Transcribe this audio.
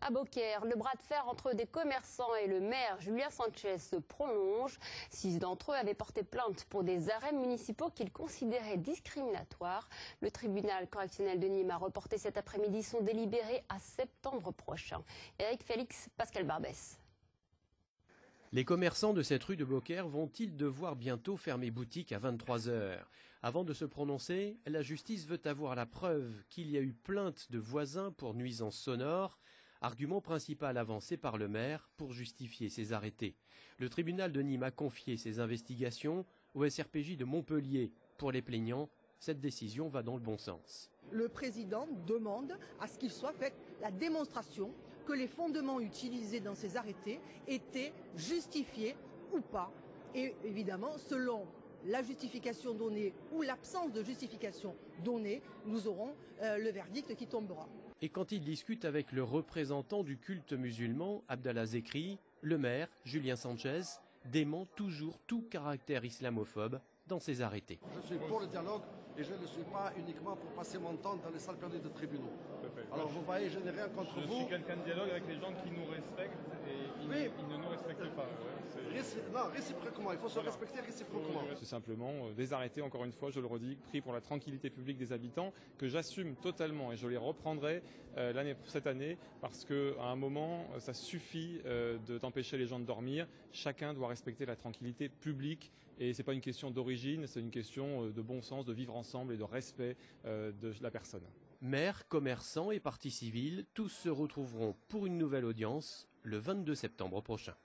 À Beaucaire, le bras de fer entre des commerçants et le maire Julien Sanchez se prolonge. 6 d'entre eux avaient porté plainte pour des arrêts municipaux qu'ils considéraient discriminatoires. Le tribunal correctionnel de Nîmes a reporté cet après-midi son délibéré à septembre prochain. Éric Félix, Pascal Barbès. Les commerçants de cette rue de Beaucaire vont-ils devoir bientôt fermer boutique à 23 h? Avant de se prononcer, la justice veut avoir la preuve qu'il y a eu plainte de voisins pour nuisances sonores, argument principal avancé par le maire pour justifier ses arrêtés. Le tribunal de Nîmes a confié ses investigations au SRPJ de Montpellier. Pour les plaignants, cette décision va dans le bon sens. Le président demande à ce qu'il soit fait la démonstration que les fondements utilisés dans ces arrêtés étaient justifiés ou pas. Et évidemment, selon la justification donnée ou l'absence de justification donnée, nous aurons le verdict qui tombera. Et quand il discute avec le représentant du culte musulman, Abdallah Zekri, le maire, Julien Sanchez, dément toujours tout caractère islamophobe dans ses arrêtés. Je suis pour le dialogue et je ne le suis pas uniquement pour passer mon temps dans les salles perdues de tribunaux. Alors vous voyez, je n'ai rien contre vous. Je suis quelqu'un de dialogue avec les gens qui nous respectent et ils ne nous respectent pas. Non, réciproquement, il faut se respecter réciproquement. C'est simplement des arrêtés, encore une fois, je le redis, pris pour la tranquillité publique des habitants, que j'assume totalement et je les reprendrai cette année parce qu'à un moment, ça suffit d'empêcher les gens de dormir. Chacun doit respecter la tranquillité publique et ce n'est pas une question d'origine, c'est une question de bon sens, de vivre ensemble et de respect de la personne. Maires, commerçants et partis civils, tous se retrouveront pour une nouvelle audience le 22 septembre prochain.